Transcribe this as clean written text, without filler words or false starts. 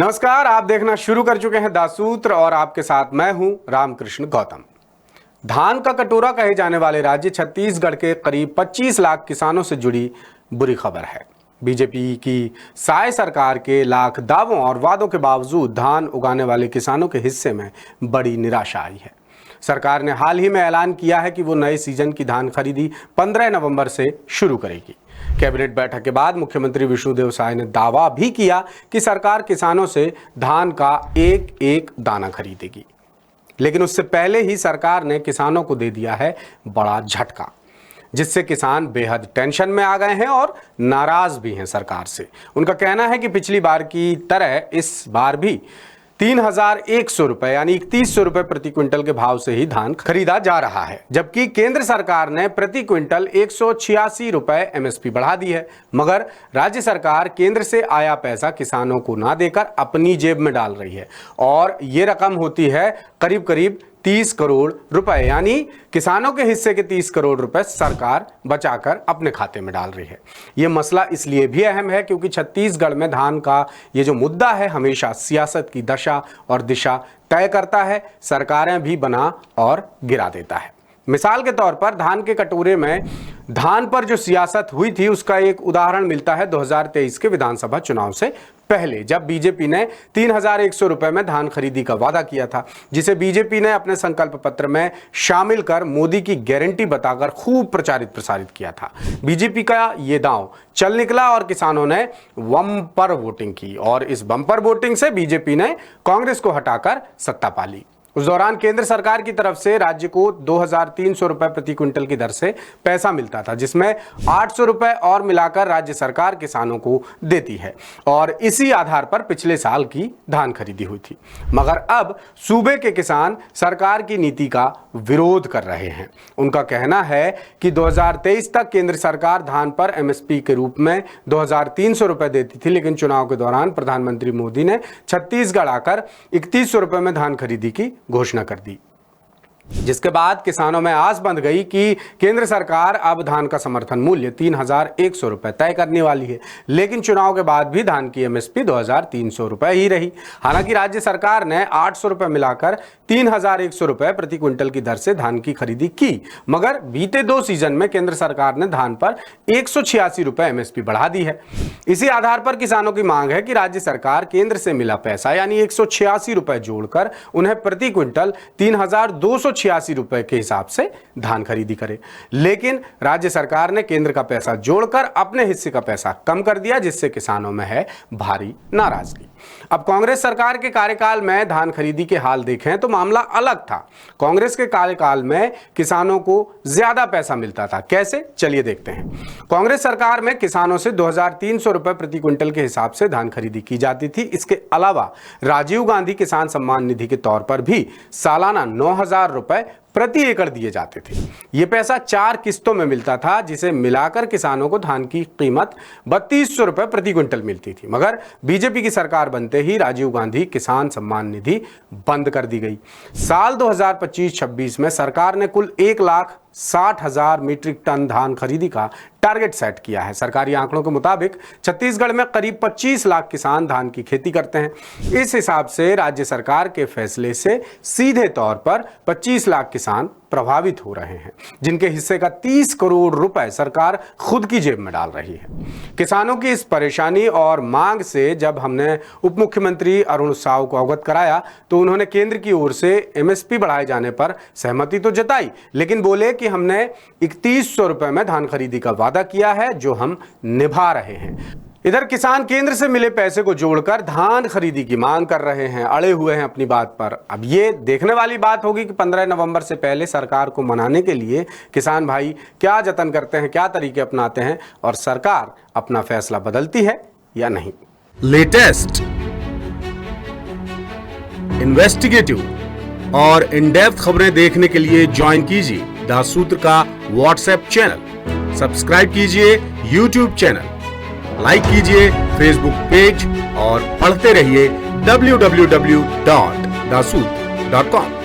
नमस्कार, आप देखना शुरू कर चुके हैं दासूत्र और आपके साथ मैं हूं रामकृष्ण गौतम। धान का कटोरा कहे जाने वाले राज्य छत्तीसगढ़ के करीब 25 लाख किसानों से जुड़ी बुरी खबर है। बीजेपी की साय सरकार के लाख दावों और वादों के बावजूद धान उगाने वाले किसानों के हिस्से में बड़ी निराशा आई है। सरकार ने हाल ही में ऐलान किया है कि वो नए सीजन की धान खरीदी 15 नवंबर से शुरू करेगी। कैबिनेट बैठक के बाद मुख्यमंत्री विष्णुदेव साय ने दावा भी किया कि सरकार किसानों से धान का एक एक दाना खरीदेगी, लेकिन उससे पहले ही सरकार ने किसानों को दे दिया है बड़ा झटका, जिससे किसान बेहद टेंशन में आ गए हैं और नाराज भी हैं सरकार से। उनका कहना है कि पिछली बार की तरह इस बार भी 3,100 रुपए यानी 3100 रुपए प्रति क्विंटल के भाव से ही धान खरीदा जा रहा है, जबकि केंद्र सरकार ने प्रति क्विंटल 186 रुपए एमएसपी बढ़ा दी है। मगर राज्य सरकार केंद्र से आया पैसा किसानों को ना देकर अपनी जेब में डाल रही है और ये रकम होती है करीब करीब 30 करोड़ रुपए, यानी किसानों के हिस्से के 30 करोड़ रुपए सरकार बचाकर अपने खाते में डाल रही है। यह मसला इसलिए भी अहम है क्योंकि छत्तीसगढ़ में धान का ये जो मुद्दा है हमेशा सियासत की दशा और दिशा तय करता है, सरकारें भी बना और गिरा देता है। मिसाल के तौर पर धान के कटोरे में धान पर जो सियासत हुई थी उसका एक उदाहरण मिलता है 2023 के विधानसभा चुनाव से पहले, जब बीजेपी ने 3,100 रुपए में धान खरीदी का वादा किया था, जिसे बीजेपी ने अपने संकल्प पत्र में शामिल कर मोदी की गारंटी बताकर खूब प्रचारित प्रसारित किया था। बीजेपी का ये दांव चल निकला और किसानों ने बम्पर वोटिंग की और इस बम्पर वोटिंग से बीजेपी ने कांग्रेस को हटाकर सत्ता पा ली। उस दौरान केंद्र सरकार की तरफ से राज्य को 2,300 रुपए प्रति क्विंटल की दर से पैसा मिलता था, जिसमें 800 रुपए और मिलाकर राज्य सरकार किसानों को देती है और इसी आधार पर पिछले साल की धान खरीदी हुई थी। मगर अब सूबे के किसान सरकार की नीति का विरोध कर रहे हैं। उनका कहना है कि 2023 तक केंद्र सरकार धान पर एमएसपी के रूप में 2,300 रुपए देती थी, लेकिन चुनाव के दौरान प्रधानमंत्री मोदी ने छत्तीसगढ़ आकर 3100 रुपए में धान खरीदी की घोषणा कर दी, जिसके बाद किसानों में आस बंध गई कि केंद्र सरकार अब धान का समर्थन मूल्य 3,100 रुपए तय करने वाली है। लेकिन चुनाव के बाद भी धान की एमएसपी 2,300 रुपए ही रही। हालांकि राज्य सरकार ने 800 रुपए मिलाकर 3,100 रुपए प्रति क्विंटल की दर से धान की खरीदी की, मगर बीते 2 सीजन में केंद्र सरकार ने धान पर 186 रुपए एमएसपी बढ़ा दी है। इसी आधार पर किसानों की मांग है कि राज्य सरकार केंद्र से मिला पैसा यानी 186 रुपए जोड़कर उन्हें प्रति क्विंटल 3,286 रुपए के हिसाब से धान खरीदी करे। लेकिन राज्य सरकार ने केंद्र का पैसा जोड़कर अपने हिस्से का पैसा कम कर दिया, जिससे किसानों में है भारी नाराजगी। अब कांग्रेस सरकार के कार्यकाल में धान खरीदी के हाल देखें तो मामला अलग था। कांग्रेस के कार्यकाल में किसानों को ज्यादा पैसा मिलता था। कैसे, चलिए देखते हैं। कांग्रेस सरकार में किसानों से 2,300 रुपए प्रति क्विंटल के हिसाब से धान खरीदी की जाती थी। इसके अलावा राजीव गांधी किसान सम्मान निधि के तौर पर भी सालाना 9,000 रुपए प्रति एकड़ दिए जाते थे। यह पैसा 4 किस्तों में मिलता था, जिसे मिलाकर किसानों को धान की कीमत 3,200 रुपए प्रति क्विंटल मिलती थी। मगर बीजेपी की सरकार बनते ही राजीव गांधी किसान सम्मान निधि बंद कर दी गई। साल 2025-26 में सरकार ने कुल 1,60,000 मीट्रिक टन धान खरीदी का टारगेट सेट किया है। सरकारी आंकड़ों के मुताबिक छत्तीसगढ़ में करीब 25 लाख किसान धान की खेती करते हैं। इस हिसाब से राज्य सरकार के फैसले से सीधे तौर पर 25 लाख किसान प्रभावित हो रहे हैं, जिनके हिस्से का 30 करोड़ रुपए सरकार खुद की जेब में डाल रही है। किसानों की इस परेशानी और मांग से जब हमने उप मुख्यमंत्री अरुण साव को अवगत कराया तो उन्होंने केंद्र की ओर से एमएसपी बढ़ाए जाने पर सहमति तो जताई, लेकिन बोले कि हमने 3100 रुपए में धान खरीदी का वादा किया है, जो हम निभा रहे हैं। इधर किसान केंद्र से मिले पैसे को जोड़कर धान खरीदी की मांग कर रहे हैं, अड़े हुए हैं अपनी बात पर। अब ये देखने वाली बात होगी कि 15 नवंबर से पहले सरकार को मनाने के लिए किसान भाई क्या जतन करते हैं, क्या तरीके अपनाते हैं और सरकार अपना फैसला बदलती है या नहीं। लेटेस्ट, इन्वेस्टिगेटिव और इन डेप्थ खबरें देखने के लिए ज्वाइन कीजिए दासूत्र का व्हाट्सएप चैनल, सब्सक्राइब कीजिए यूट्यूब चैनल, लाइक कीजिए फेसबुक पेज और पढ़ते रहिए www.dasut.com।